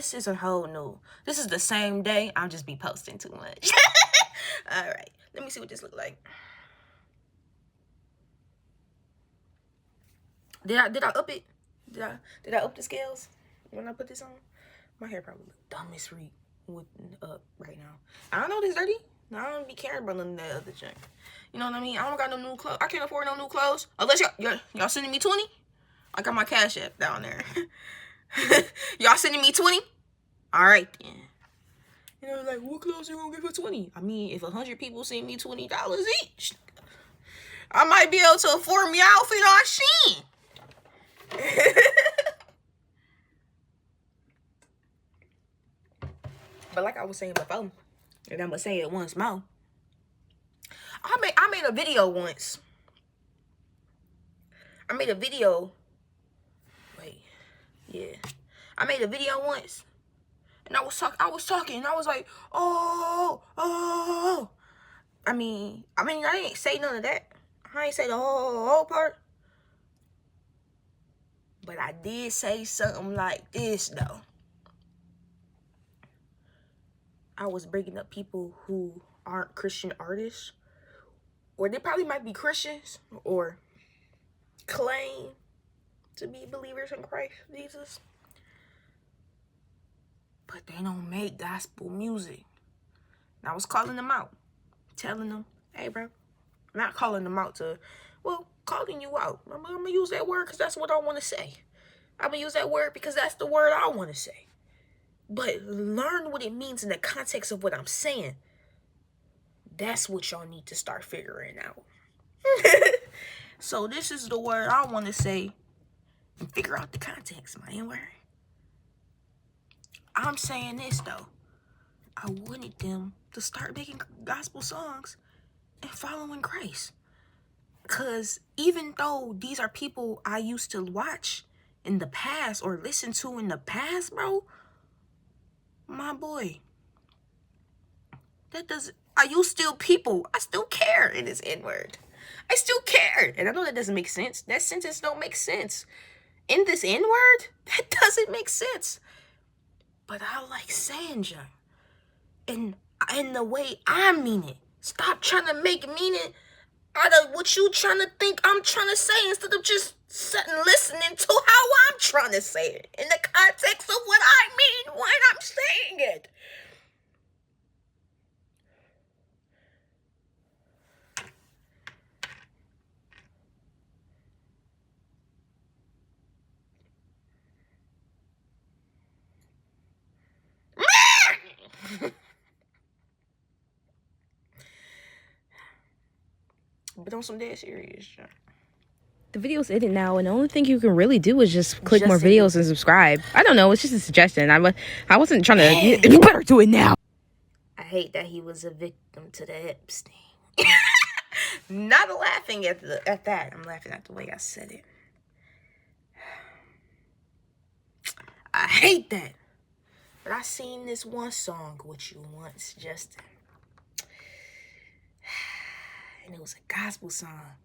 this is a whole new. This is the same day. I'll just be posting too much. All right. Let me see what this look like. Did I up it? Did I up the scales when I put this on? My hair probably look dumb as freak with up right now. I don't know this dirty. I don't be caring about none of that other junk. You know what I mean? I don't got no new clothes. I can't afford no new clothes. Unless y'all sending me 20. I got my Cash App down there. Y'all sending me 20? All right then. You know, like, what clothes you gonna get for 20? I mean, if 100 people send me $20 each, I might be able to afford me outfit on Shein. But like I was saying before, and I'm gonna say it once more. I made a video once. I made a video once. And I was talking, and I was like, oh. I mean, I didn't say none of that. I ain't say the whole part. But I did say something like this, though. I was bringing up people who aren't Christian artists, or they probably might be Christians, or claim to be believers in Christ Jesus, but they don't make gospel music. And I was calling them out, telling them, hey, bro, not calling them out to, well, calling you out. I'm going to use that word because that's what I want to say. I'm going to use that word because that's the word I want to say. But learn what it means in the context of what I'm saying. That's what y'all need to start figuring out. So this is the word I want to say. And figure out the context, man. Word. I'm saying this, though. I wanted them to start making gospel songs and following Christ. Because even though these are people I used to watch in the past or listen to in the past, bro, my boy, are you still people? I still care in this N-word. I still care. And I know that doesn't make sense. That sentence don't make sense. In this N-word, that doesn't make sense. But I like saying junk. And in the way I mean it. Stop trying to make meaning out of what you trying to think I'm trying to say, instead of just sitting listening to how I'm trying to say it in the context of what I mean when I'm saying it. But on some dead serious shit. The video's in it now, and the only thing you can really do is just click more videos and subscribe. I don't know. It's just a suggestion. I wasn't trying to... You better do it now. I hate that he was a victim to the Epstein. Not laughing at that. I'm laughing at the way I said it. I hate that. But I seen this one song with you once, Justin. And it was a gospel song.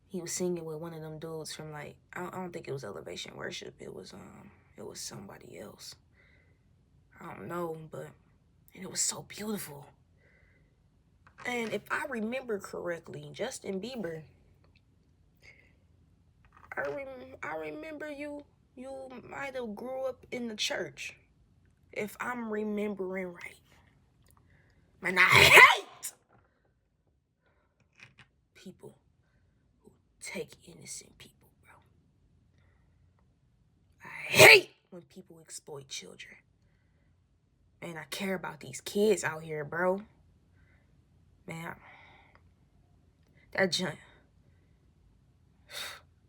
He was singing with one of them dudes from, like, I don't think it was Elevation Worship. It was somebody else. I don't know, but and it was so beautiful. And if I remember correctly, Justin Bieber, I remember you might have grew up in the church, if I'm remembering right. Man, I hate people who take innocent people, bro. I hate when people exploit children. Man, I care about these kids out here, bro. Man, that junk.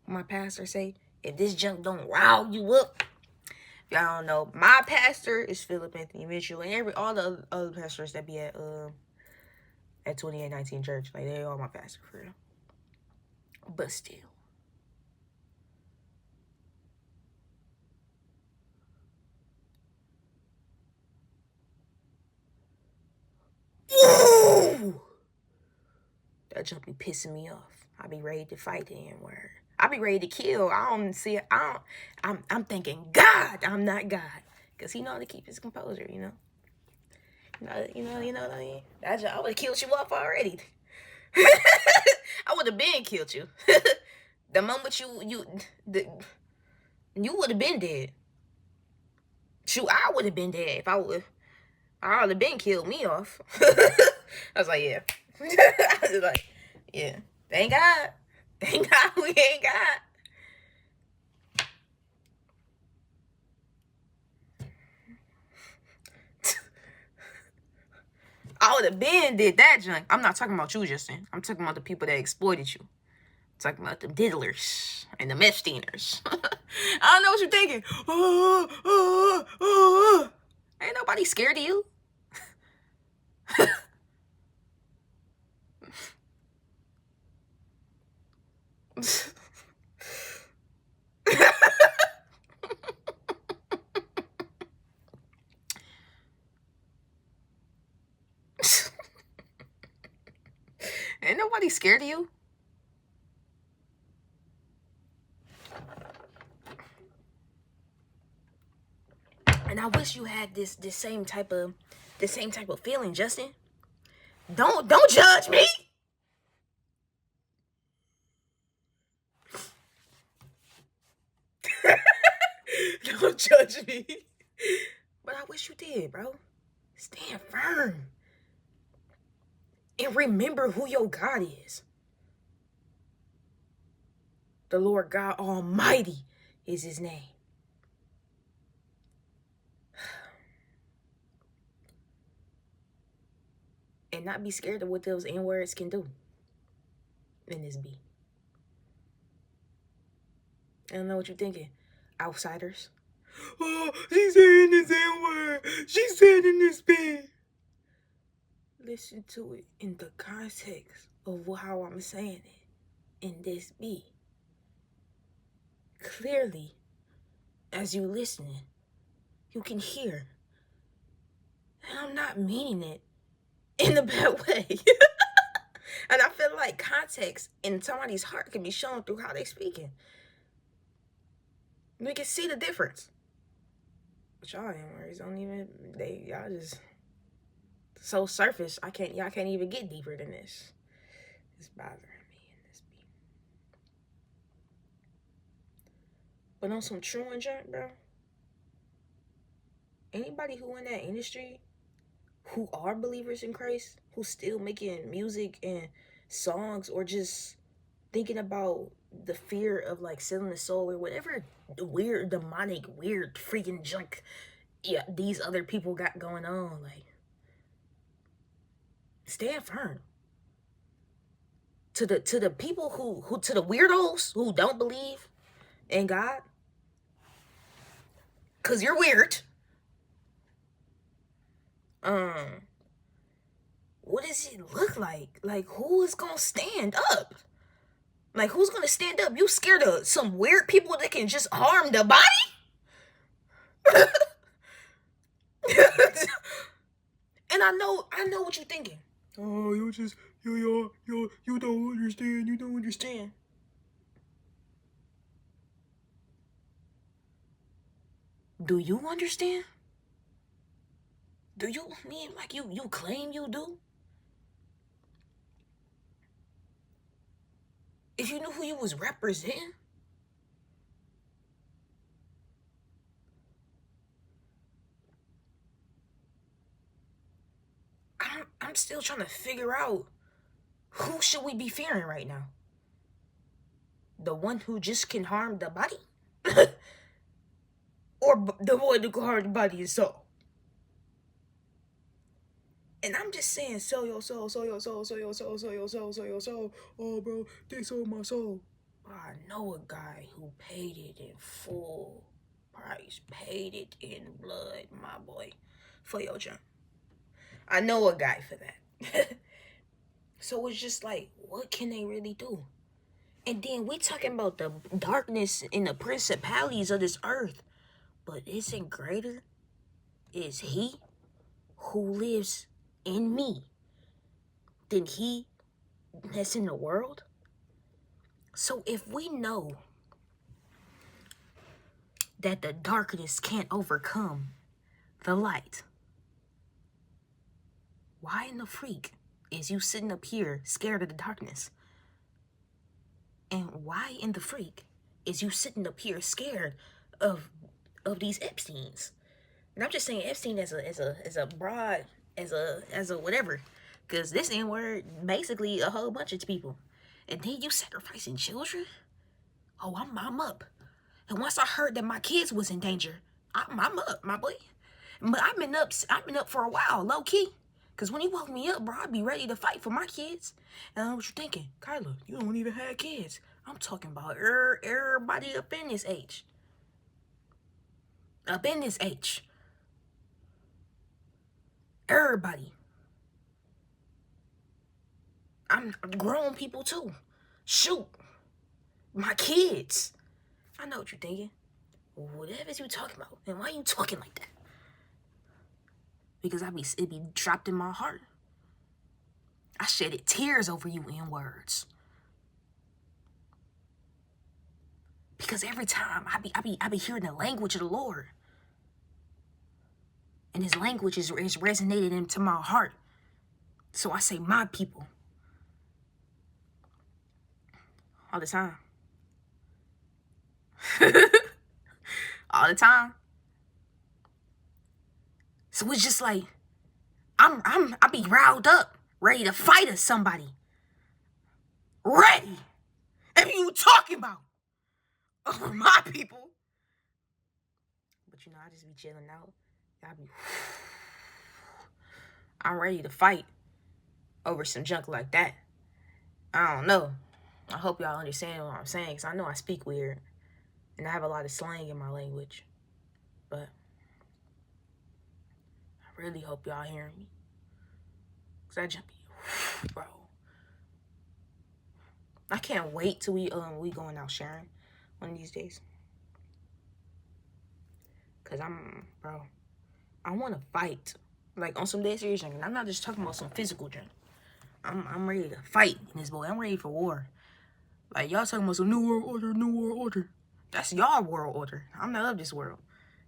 My pastor say, if this junk don't rile you up. If y'all don't know, my pastor is Philip Anthony Mitchell, and all the other pastors that be at 2819 Church, like, they all my pastor for real. But still. Ooh! That junk be pissing me off. I be ready to fight the N-word. I be ready to kill. I'm thinking, God, I'm not God. Because he know how to keep his composure, you know? You know what I mean? I would have killed you off already. I would have been killed you. The moment you would have been dead. Shoot, I would have been dead if I would have been killed me off. I was like, yeah. I was like, yeah. Thank God. Thank God we ain't God. I would have been did that junk. I'm not talking about you, Justin. I'm talking about the people that exploited you. I'm talking about the diddlers and the Epsteiners. I don't know what you're thinking. Ain't nobody scared of you. Ain't nobody scared of you. And I wish you had this same type of feeling, Justin. Don't judge me. Don't judge me. But I wish you did, bro. Stand firm. And remember who your God is. The Lord God Almighty is his name. And not be scared of what those N-words can do in this beat. I don't know what you're thinking, outsiders. Oh, she's saying this N-word. She said in this beat. Listen to it in the context of how I'm saying it in this beat. Clearly, as you listening, you can hear. And I'm not meaning it in a bad way. And I feel like context in somebody's heart can be shown through how they speaking. We can see the difference. But y'all N-words don't even, y'all just so surface. Y'all can't even get deeper than this. It's bothering me in this beat. But on some true and junk, bro. Anybody who in that industry who are believers in Christ, who's still making music and songs or just thinking about the fear of like selling the soul or whatever weird, demonic, weird freaking junk these other people got going on, like, stand firm. To the people who to the weirdos who don't believe in God, cause you're weird. What does it look like? Like, who is gonna stand up? Like, who's gonna stand up? You scared of some weird people that can just harm the body? And I know what you're thinking. Oh, you don't understand. You don't understand. Do you understand? Do you mean like you claim you do? If you knew who you was representing? I'm still trying to figure out who should we be fearing right now? The one who just can harm the body? Or the one who can harm the body and soul? And I'm just saying, sell your soul, sell your soul, sell your soul, sell your soul, sell your soul. Oh, bro, they sold my soul. I know a guy who paid it in full price, paid it in blood, my boy, for your junk. I know a guy for that. So it's just like, what can they really do? And then we talking about the darkness and the principalities of this earth. But isn't greater is he who lives in me than he that's in the world? So if we know that the darkness can't overcome the light. Why in the freak is you sitting up here scared of the darkness? And why in the freak is you sitting up here scared of these Epsteins? And I'm just saying Epstein as a broad, as a whatever, because this N-word basically a whole bunch of people. And then you sacrificing children? Oh, I'm up. And once I heard that my kids was in danger, I'm up, my boy. But I've been up for a while, low key. Cause when you woke me up, bro, I'd be ready to fight for my kids. And I know what you're thinking, Kyla, you don't even have kids. I'm talking about everybody up in this age. Up in this age. Everybody. I'm grown people too. Shoot. My kids. I know what you're thinking. Whatever you talking about. And why you talking like that? Because it be dropped in my heart. I shedded tears over you in words. Because every time I be hearing the language of the Lord. And his language is resonated into my heart. So I say my people. All the time. All the time. So it's just like I be riled up, ready to fight at somebody. Ready. And you talking about over my people. But you know, I just be chilling out. I'm ready to fight over some junk like that. I don't know. I hope y'all understand what I'm saying, because I know I speak weird. And I have a lot of slang in my language. But I really hope y'all hearing me. Because I jump you, bro. I can't wait till we going out sharing one of these days. Because I want to fight. Like on some dead serious junk. And I'm not just talking about some physical junk. I'm ready to fight in this boy. I'm ready for war. Like y'all talking about some new world order. That's y'all world order. I'm not of this world.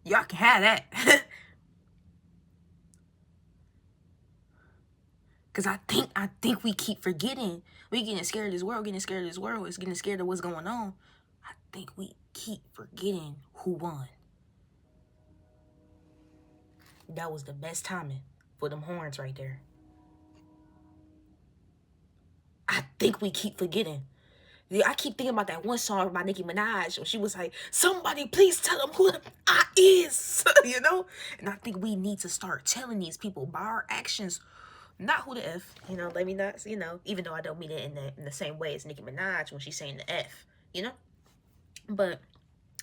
Y'all can have that. Cause I think we keep forgetting. We getting scared of this world, It's getting scared of what's going on. I think we keep forgetting who won. That was the best timing for them horns right there. I think we keep forgetting. I keep thinking about that one song by Nicki Minaj when she was like, somebody please tell them who I is, you know? And I think we need to start telling these people by our actions, not who the F, you know, let me not, you know, even though I don't mean it in the same way as Nicki Minaj when she's saying the F, you know? But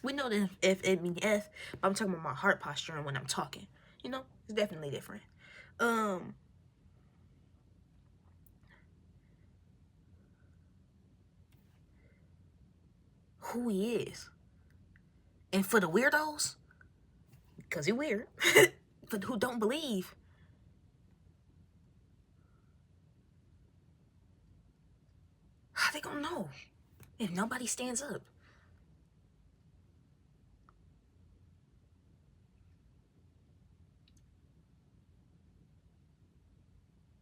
we know that if it means F, but I'm talking about my heart posture and when I'm talking, you know? It's definitely different. Who he is. And for the weirdos, because you're weird, for who don't believe, how they gonna know if nobody stands up?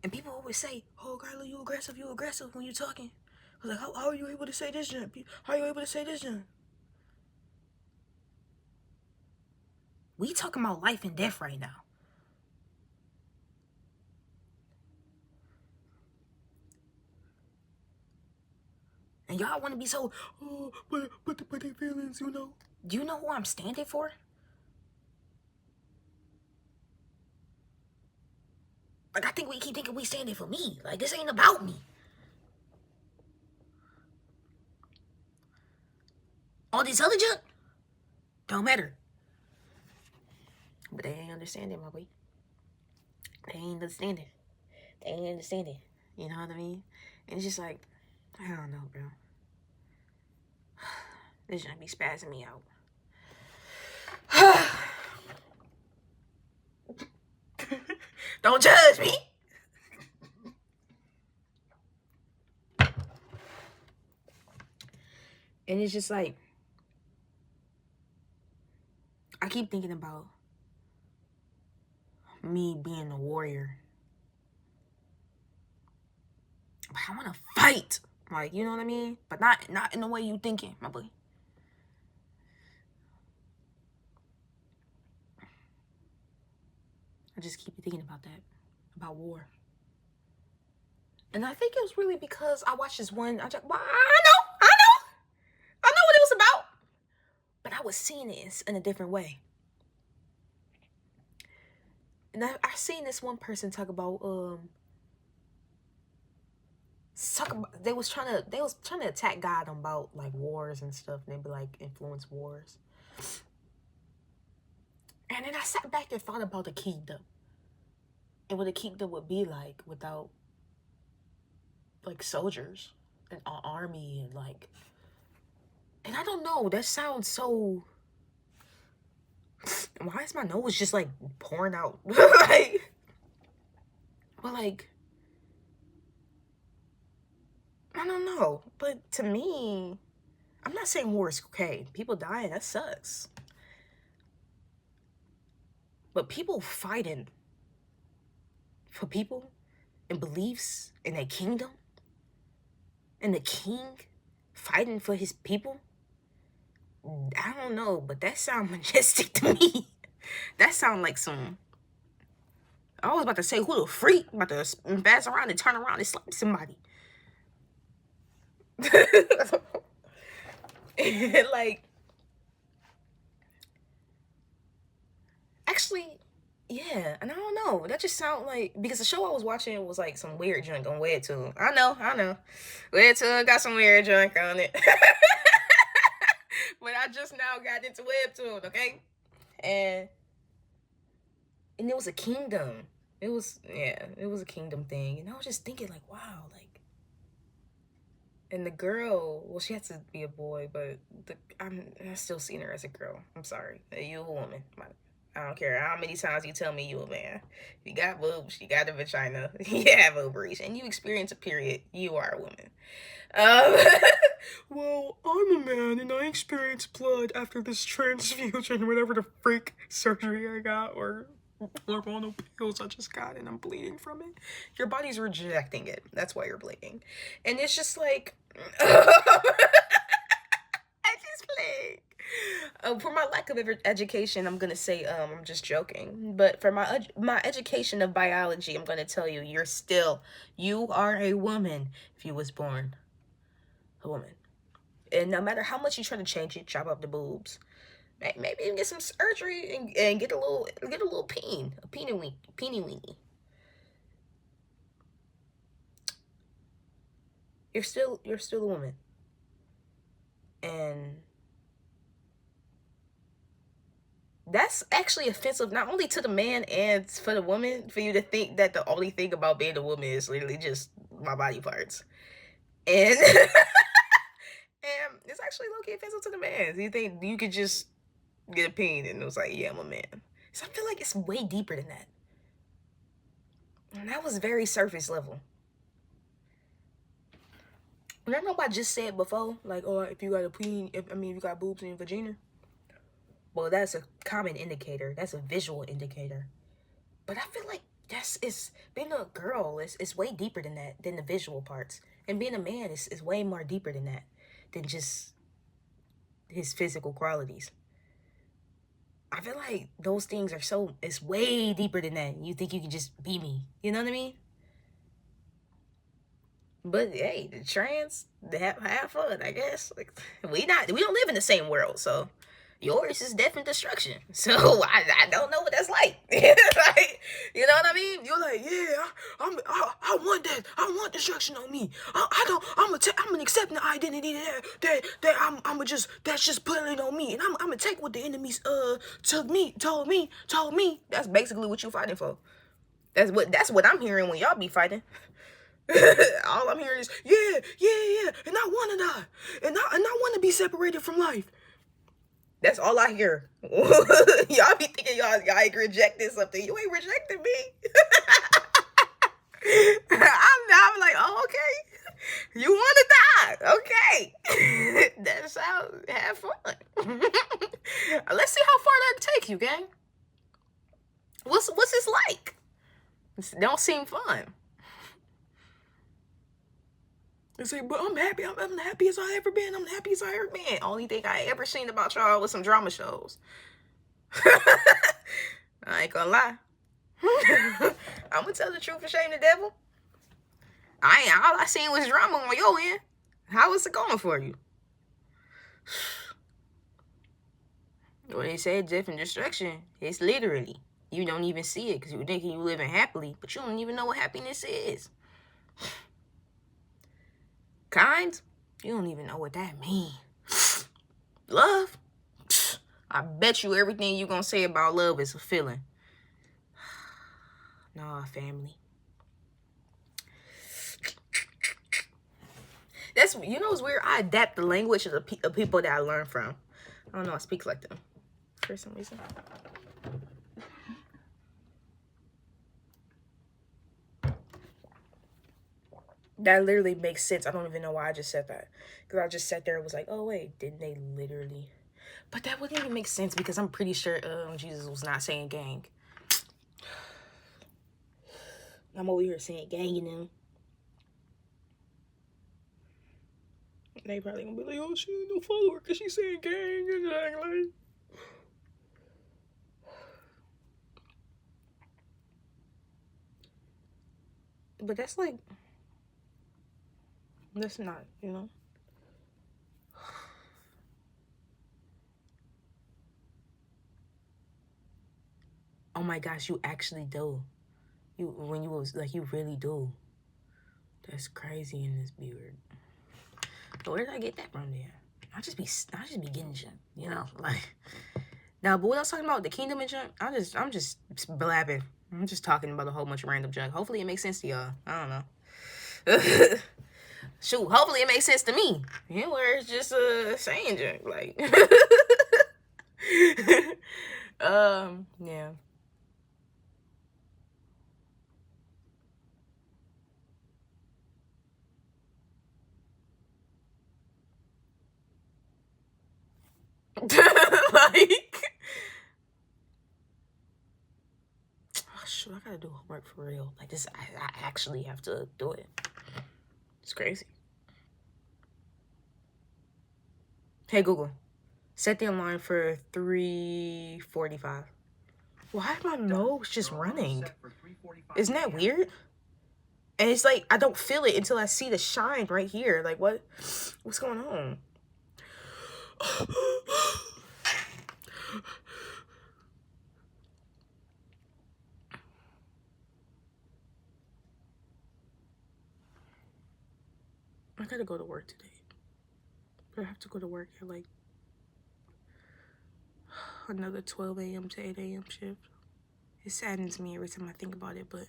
And people always say, oh, Kyla, you aggressive when you talking. I was like, how are you able to say this, John? How are you able to say this, John? We talking about life and death right now. And y'all want to be so, oh, but their feelings, you know. Do you know who I'm standing for? Like, I think we keep thinking we standing for me. Like, this ain't about me. All this other junk don't matter. But they ain't understanding, my boy. They ain't understanding. You know what I mean? And it's just like, I don't know, bro. This junk be spazzing me out. Don't judge me. And it's just like, I keep thinking about me being a warrior. But I want to fight. Like, you know what I mean? But not in the way you thinking, my boy. I just keep thinking about that. About war. And I think it was really because I watched this one. I know what it was about. But I was seeing it in a different way. And I seen this one person talk about they was trying to attack God about like wars and stuff, and they'd be like influence wars. And then I sat back and thought about the kingdom and what the kingdom would be like without like soldiers and an army and like, and I don't know, that sounds so, why is my nose just like pouring out? Like, but like, I don't know. But to me, I'm not saying war is okay. People dying, that sucks. But people fighting for people and beliefs in a kingdom, and the king fighting for his people, I don't know, but that sounds majestic to me. That sounds like some, I was about to say, who the freak? I'm about to pass around and turn around and slap somebody. Like, actually, yeah, and I don't know, that just sound like, because the show I was watching was like some weird junk on Webtoon. I know, Webtoon got some weird junk on it. But I just now got into Webtoon, okay? And it was a kingdom. It was a kingdom thing. And I was just thinking like, wow, like, and the girl, well, she had to be a boy, but I still seen her as a girl. I'm sorry. You a woman. I don't care how many times you tell me you a man. If you got boobs, you got a vagina, you have ovaries, and you experience a period, you are a woman. Well, I'm a man and I experience blood after this transfusion, whatever the freak surgery I got, or hormonal pills I just got, and I'm bleeding from it. Your body's rejecting it. That's why you're bleeding. And it's just like, I just playing. For my lack of education, I'm gonna say I'm just joking. But for my education of biology, I'm gonna tell you, you are a woman if you was born a woman. And no matter how much you try to change it, chop up the boobs, maybe even get some surgery and get a little peen, a peeny weeny. You're still a woman. And that's actually offensive, not only to the man and for the woman, for you to think that the only thing about being a woman is literally just my body parts. And and it's actually low-key offensive to the man. You think you could just get a peen and it was like, yeah, I'm a man. So I feel like it's way deeper than that. And that was very surface level. And I know I just said before, like, oh, if you got a peen, if you got boobs in your vagina, well, that's a common indicator. That's a visual indicator. But I feel like being a girl is way deeper than that, than the visual parts. And being a man is way more deeper than that, than just his physical qualities. I feel like those things it's way deeper than that. You think you can just be me. You know what I mean? But hey, the trans, they have fun, I guess. Like, we don't live in the same world, so yours is death and destruction. So I don't know what that's like. Like, you know what I mean? You're like, yeah, I want that. I want destruction on me. I'm gonna accept the identity that's just putting it on me, and I'm gonna take what the enemies told me. That's basically what you're fighting for. That's what I'm hearing when y'all be fighting. All I'm hearing is yeah, and I want to die, and I want to be separated from life. That's all I hear. Y'all be thinking y'all ain't rejecting something. You ain't rejecting me. I'm like, oh, okay. You want to die? Okay. That sounds, have fun. Let's see how far that takes you, gang. What's this like? It don't seem fun. They say, but I'm happy. I'm the happiest I ever been. I'm the happiest I ever been. Only thing I ever seen about y'all was some drama shows. I ain't gonna lie. I'm gonna tell the truth and shame the devil. All I seen was drama on your end. How is it going for you? When they say death and destruction, it's literally. You don't even see it because you're thinking you're living happily, but you don't even know what happiness is. Kind? You don't even know what that means. Love? I bet you everything you're going to say about love is a feeling. Nah, family. That's, you know what's weird? I adapt the language of the people that I learn from. I don't know, I speak like them for some reason. That literally makes sense. I don't even know why I just said that. Because I just sat there and was like, oh, wait, didn't they literally? But that wouldn't even make sense because I'm pretty sure Jesus was not saying gang. I'm over here saying gang, you know. They probably gonna be like, oh, she ain't no follower because she's saying gang. And but that's like, that's not, you know. Oh my gosh, you actually do. When you was like, you really do. That's crazy in this beard. But where did I get that from there? I just be getting junk, you know, like. Now, but what I was talking about, the kingdom and junk, I'm just blabbing. I'm just talking about a whole bunch of random junk. Hopefully it makes sense to y'all. I don't know. Shoot, hopefully it makes sense to me. You know, where it's just saying junk, like. Yeah. Like, oh shoot, I gotta do homework for real. Like this, I actually have to do it. It's crazy. Hey Google, set the alarm for 3:45. Why is my nose just running? Isn't that weird? And it's like I don't feel it until I see the shine right here. Like what's going on? I gotta go to work today. But I have to go to work at like another 12 a.m. to 8 a.m. shift. It saddens me every time I think about it, but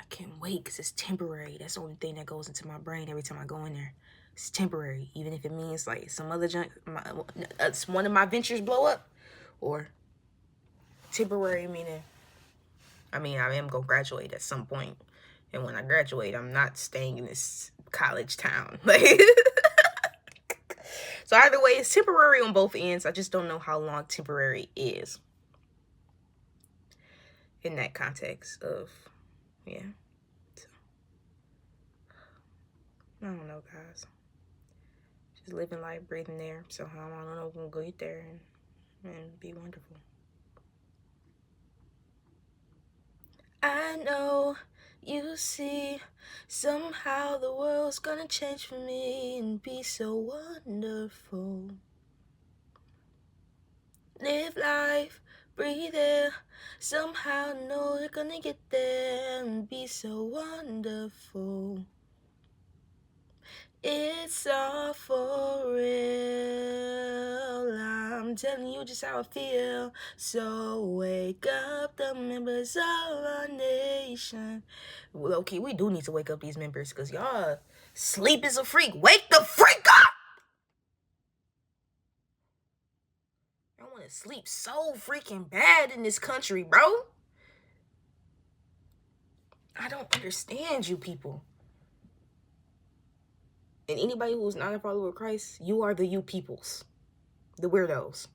I can't wait because it's temporary. That's the only thing that goes into my brain every time I go in there. It's temporary, even if it means like some other junk, one of my ventures blow up, or temporary meaning, I mean, I am gonna graduate at some point, and when I graduate, I'm not staying in this college town. Like, so either way, it's temporary on both ends. I just don't know how long temporary is in that context of, yeah. So, I don't know, guys. Just living life, breathing air. So I don't know if I'm gonna get there and be wonderful. I know you see, somehow the world's gonna change for me and be so wonderful. Live life, breathe air, somehow know you're gonna get there and be so wonderful. It's all for real. I'm telling you just how I feel. So wake up the members of our nation. Well, okay, we do need to wake up these members because y'all sleep is a freak. Wake the freak up! I want to sleep so freaking bad in this country, bro. I don't understand you people. And anybody who's not a follower of Christ, you are the you peoples. The weirdos.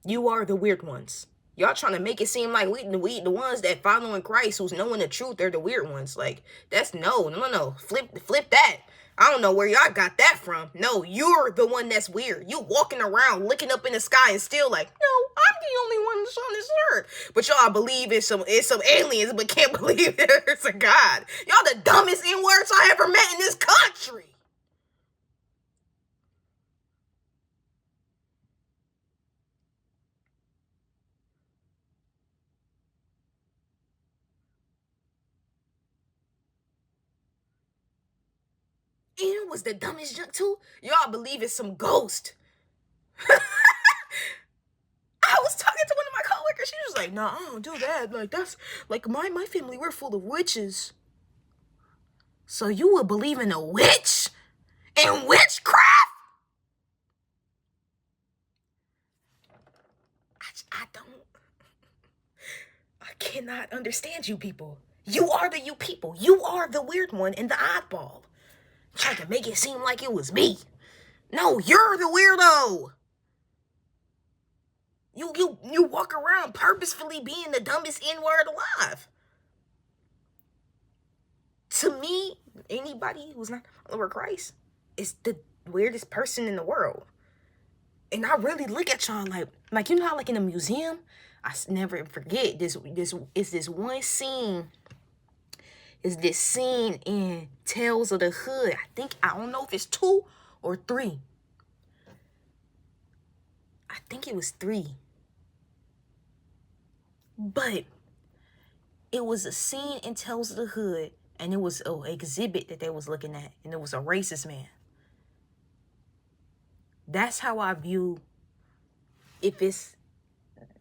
You are the weird ones. Y'all trying to make it seem like we the ones that following Christ, who's knowing the truth, they're the weird ones. Like, that's no. Flip that. I don't know where y'all got that from. No, you're the one that's weird. You walking around looking up in the sky and still like, no, I'm the only one that's on this earth. But y'all believe it's some aliens, but can't believe there's a God. Y'all the dumbest N-words I ever met in this country. And it was the dumbest junk too. Y'all believe it's some ghost. I was talking to one of my coworkers. She was like, "No, I don't do that. Like, that's like my family. We're full of witches. So you would believe in a witch and witchcraft?" I don't. I cannot understand you people. You are the you people. You are the weird one and the oddball. Trying to make it seem like it was me. No, you're the weirdo. You walk around purposefully being the dumbest N-word alive. To me, anybody who's not a follower of Christ is the weirdest person in the world. And I really look at y'all like you know how like in a museum, I never forget this one scene. Is this scene in Tales of the Hood? I don't know if it's 2 or 3. I think it was 3. But it was a scene in Tales of the Hood, and it was an exhibit that they was looking at, and it was a racist man. That's how I view if it's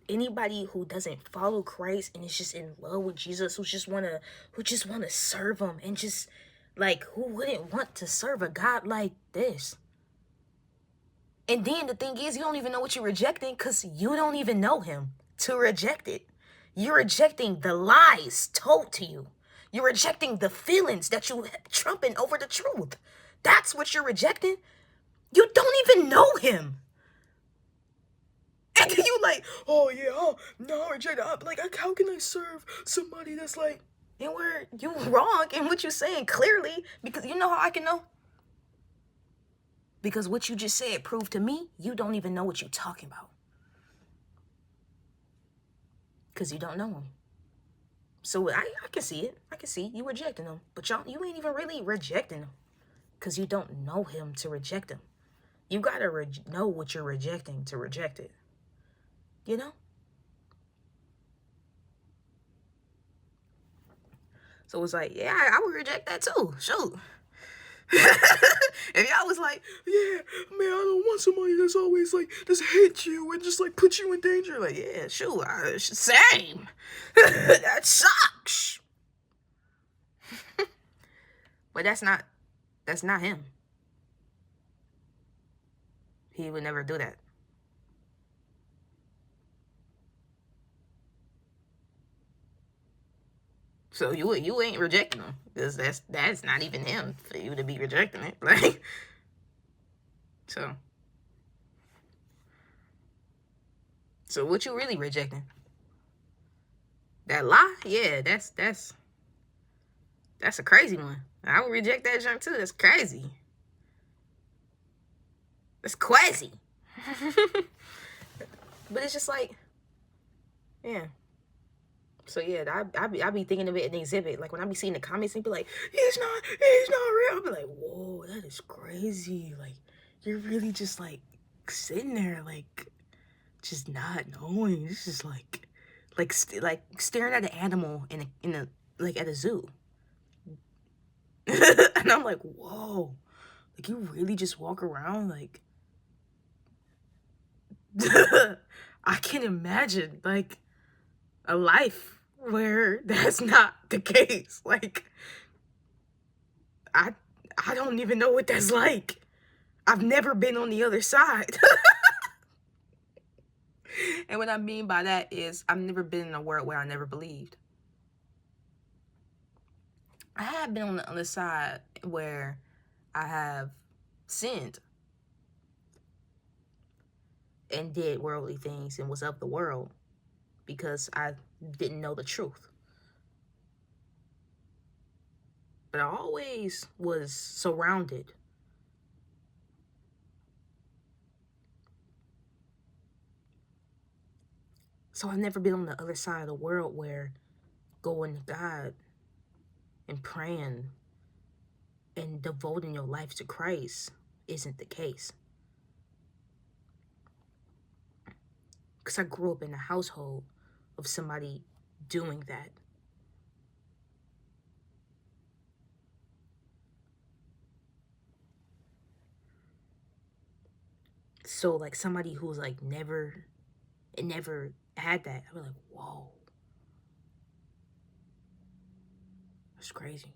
anybody who doesn't follow Christ and is just in love with Jesus, who just wanna serve him, and just like, who wouldn't want to serve a God like this? And then the thing is, you don't even know what you're rejecting because you don't even know him to reject it. You're rejecting the lies told to you. You're rejecting the feelings that you trumping over the truth. That's what you're rejecting. You don't even know him. And you like, oh yeah, oh no, reject it. Like, how can I serve somebody that's like, and where you wrong in what you're saying clearly? Because you know how I can know? Because what you just said proved to me you don't even know what you're talking about. Because you don't know him. So I can see it. I can see you rejecting him. But you ain't even really rejecting him. Because you don't know him to reject him. You got to know what you're rejecting to reject it. You know? So it's like, yeah, I would reject that too. Shoot. If y'all was like, yeah, man, I don't want somebody that's always like, just hit you and just like put you in danger. Like, yeah, sure, same. That sucks. But that's not him. He would never do that. So you ain't rejecting him, because that's not even him for you to be rejecting it. Like, so what you really rejecting? That lie? Yeah, that's a crazy one. I would reject that junk too. That's crazy. That's crazy. But it's just like, yeah. So yeah, I be thinking of it in the exhibit. Like when I be seeing the comments and be like, he's not real. I be like, whoa, that is crazy. Like, you're really just like sitting there, like just not knowing. It's just like staring at an animal in a like at a zoo. And I'm like, whoa, like you really just walk around like. I can't imagine like a life where that's not the case. Like, I don't even know what that's like. I've never been on the other side. And what I mean by that is I've never been in a world where I never believed. I have been on the other side where I have sinned and did worldly things and was of the world. because I didn't know the truth. But I always was surrounded. So I've never been on the other side of the world where going to God and praying and devoting your life to Christ isn't the case. Because I grew up in a household of somebody doing that. So like somebody who's like never had that, I was like, whoa, that's crazy.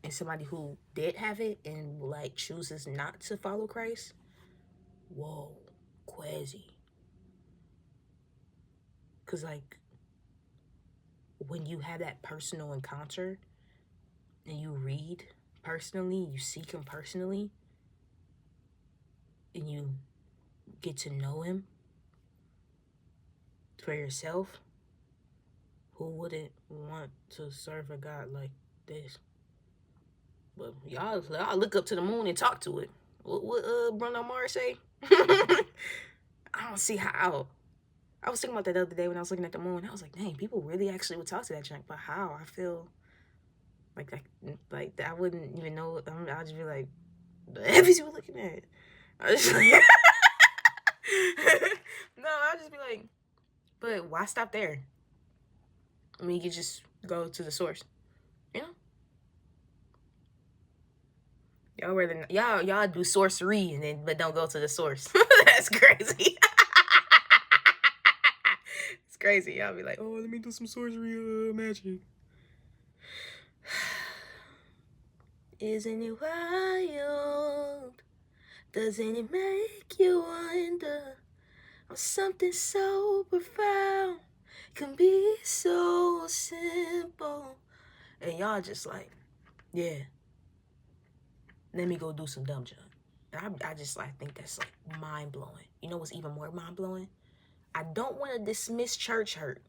And somebody who did have it and like chooses not to follow Christ, whoa, crazy. Because like when you have that personal encounter and you read personally, you seek him personally, and you get to know him for yourself, who wouldn't want to serve a God like this? But y'all look up to the moon and talk to it. What Bruno Mars say? I don't see how. I was thinking about that the other day when I was looking at the moon. I was like, dang, people really actually would talk to that junk. But how? I feel like I wouldn't even know. I'll just be like, the heck is you looking at? I just like, no, I'll just be like, but why stop there? I mean, you could just go to the source, you know? Y'all do sorcery and then but don't go to the source. That's crazy. It's crazy. Y'all be like, oh, let me do some sorcery magic. Isn't it wild? Doesn't it make you wonder how something so profound can be so simple? And y'all just like, yeah, let me go do some dumb junk. And I just like think that's like mind blowing. You know what's even more mind blowing? I don't want to dismiss church hurt,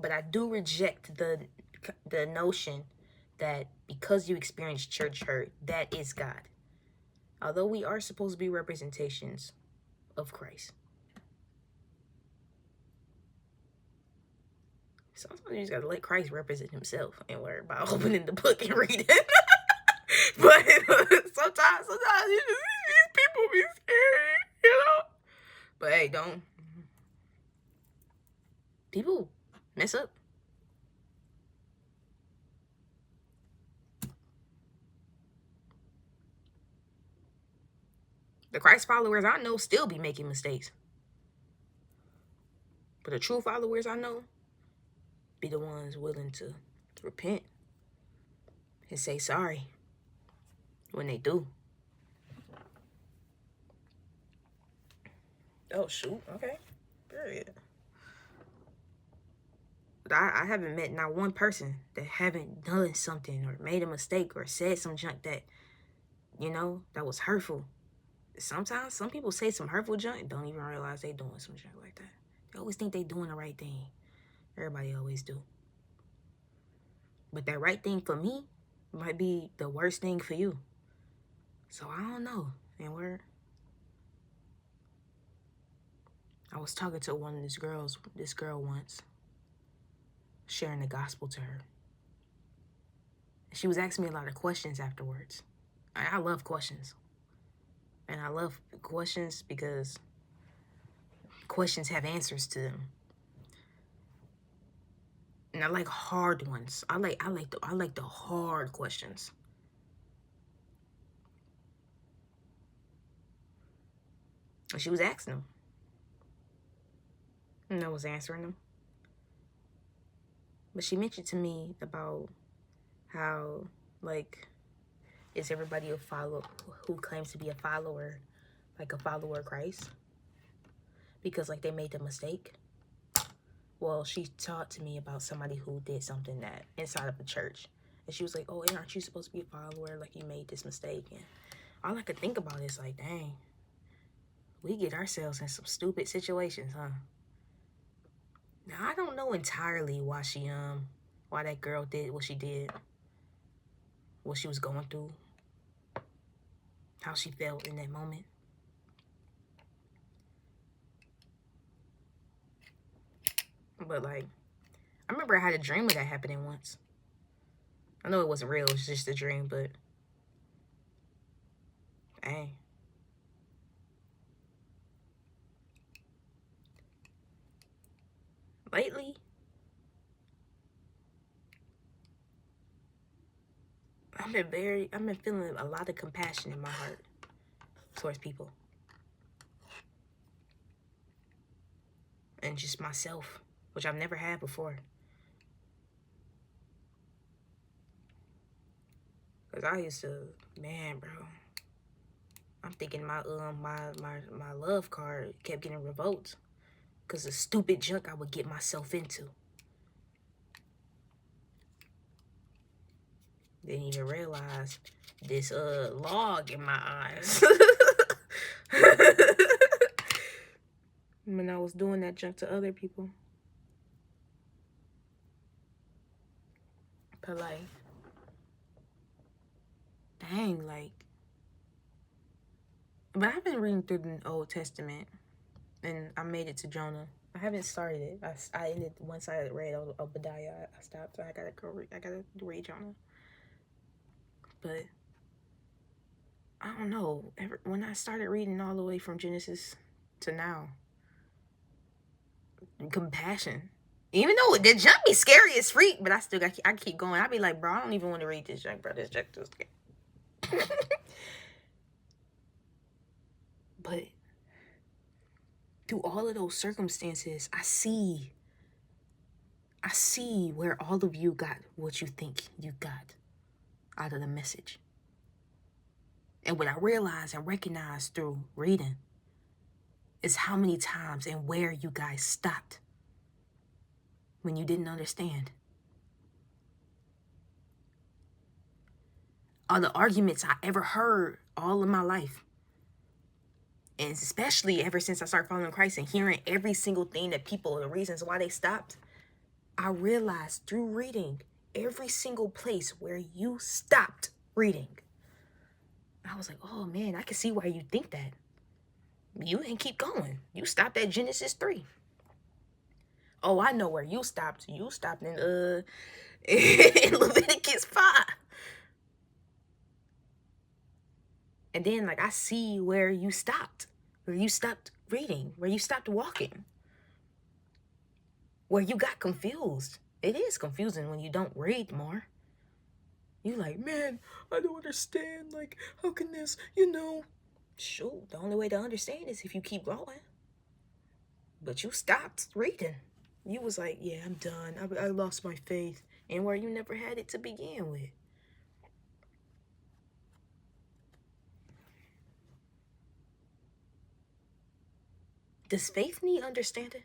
but I do reject the notion that because you experience church hurt, that is God. Although we are supposed to be representations of Christ. Sometimes you just gotta let Christ represent himself and worry about opening the book and reading. But sometimes these people be scary, you know? But hey, don't. People mess up. The Christ followers I know still be making mistakes. But the true followers I know be the ones willing to repent and say sorry when they do. Oh, shoot. Okay. Period. But I haven't met not one person that haven't done something or made a mistake or said some junk that, you know, that was hurtful. Sometimes some people say some hurtful junk and don't even realize they doing some junk like that. They always think they doing the right thing. Everybody always do. But that right thing for me might be the worst thing for you. So I don't know. And I was talking to one of this girl once, sharing the gospel to her. She was asking me a lot of questions afterwards. I love questions. And I love questions because questions have answers to them. And I like hard ones. I like the hard questions. And she was asking them. And I was answering them. But she mentioned to me about how, like, is everybody a follower who claims to be a follower, like a follower of Christ? Because, like, they made the mistake. Well, she talked to me about somebody who did something that inside of the church. And she was like, oh, aren't you supposed to be a follower? Like, you made this mistake. And all I could think about is, like, dang, we get ourselves in some stupid situations, huh? Now I don't know entirely why that girl did what she did, what she was going through, how she felt in that moment. But like, I remember I had a dream of that happening once. I know it wasn't real, it was just a dream, but dang. Lately, I've been feeling a lot of compassion in my heart towards people. And just myself, which I've never had before. Cause I used to, man, bro. I'm thinking my love card kept getting revoked because of stupid junk I would get myself into. Didn't even realize this log in my eyes. When I was doing that junk to other people. But like, dang, like, but I've been reading through the Old Testament, and I made it to Jonah. I haven't started it. I ended once I read Obadiah. I stopped. So I gotta read Jonah. But I don't know. When I started reading all the way from Genesis to now, compassion. Even though the junk be scary as freak, but I keep going. I be like, bro, I don't even want to read this junk, bro. This junk too scary. But through all of those circumstances, I see where all of you got what you think you got out of the message. And what I realized and recognized through reading is how many times and where you guys stopped when you didn't understand. All the arguments I ever heard all of my life, and especially ever since I started following Christ and hearing every single thing that people, the reasons why they stopped, I realized through reading every single place where you stopped reading. I was like, oh man, I can see why you think that. You didn't keep going. You stopped at Genesis 3. Oh, I know where you stopped. You stopped in in Leviticus 5. And then like I see where you stopped reading, where you stopped walking, where you got confused. It is confusing when you don't read more. You like, man, I don't understand. Like, how can this, Shoot, the only way to understand is if you keep going. But you stopped reading. You was like, yeah, I'm done. I lost my faith. And where you never had it to begin with. Does faith need understanding?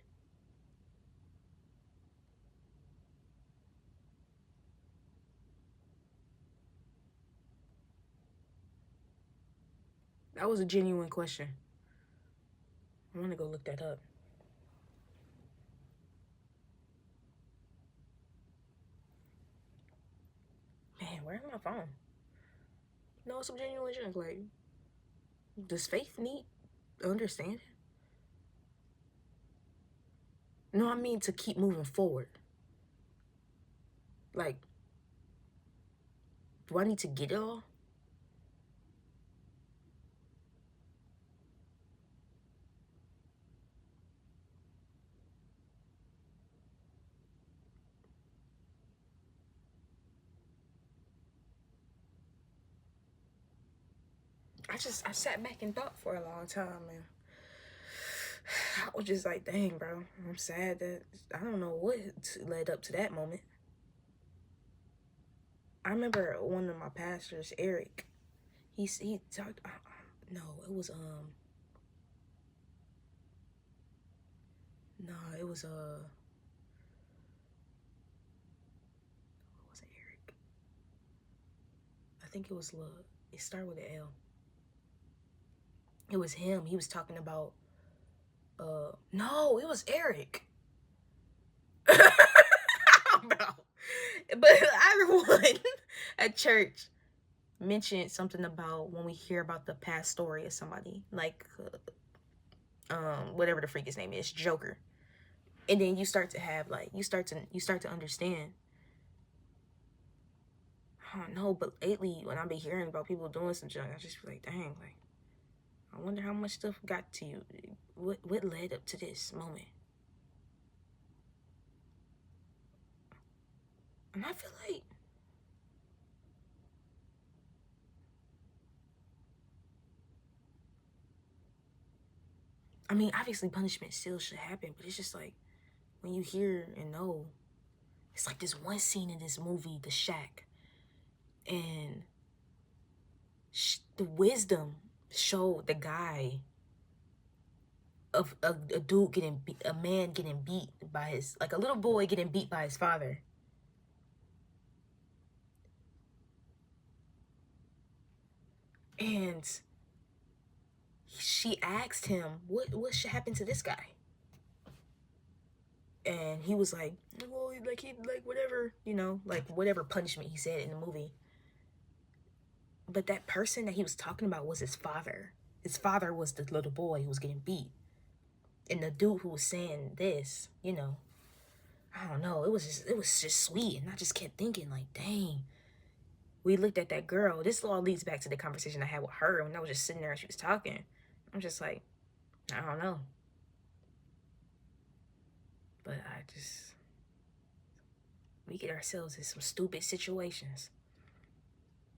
That was a genuine question. I want to go look that up. Man, where's my phone? No, some genuine junk. Like, does faith need understanding? No, I mean to keep moving forward. Like, do I need to get it all? I sat back and thought for a long time, man. I was just like, dang, bro. I'm sad that I don't know what led up to that moment. I remember one of my pastors, Eric, he talked, no, it was, no, it was, what was it, Eric? I think it was love. It started with an L. It was him. He was talking about, no, it was Eric. Bro. But everyone at church mentioned something about when we hear about the past story of somebody, like whatever the freak his name is, Joker. And then you start to have like you start to understand. I don't know, but lately when I be hearing about people doing some junk, I just be like, dang, like I wonder how much stuff got to you. What led up to this moment? And I feel like I mean, obviously punishment still should happen, but it's just like when you hear and know, it's like this one scene in this movie, The Shack, and the wisdom showed the guy of a dude getting a man getting beat by his, like a little boy getting beat by his father. And she asked him, what should happen to this guy? And he was like, well, like he like whatever, you know, like whatever punishment he said in the movie. But that person that he was talking about was his father. His father was the little boy who was getting beat. And the dude who was saying this, you know, I don't know, it was just sweet. And I just kept thinking like, dang, we looked at that girl. This all leads back to the conversation I had with her when I was just sitting there and she was talking. I'm just like, I don't know. But we get ourselves in some stupid situations.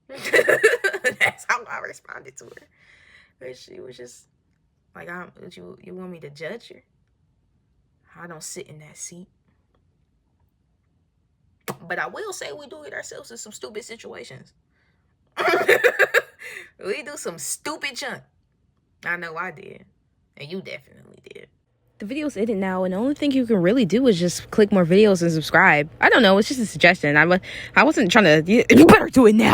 That's how I responded to her. But she was just like, you want me to judge her? I don't sit in that seat. But I will say we do get ourselves in some stupid situations. We do some stupid junk. I know I did. And you definitely did. The video's in it now, and the only thing you can really do is just click more videos and subscribe. I don't know. It's just a suggestion. I wasn't trying to... You better do it now.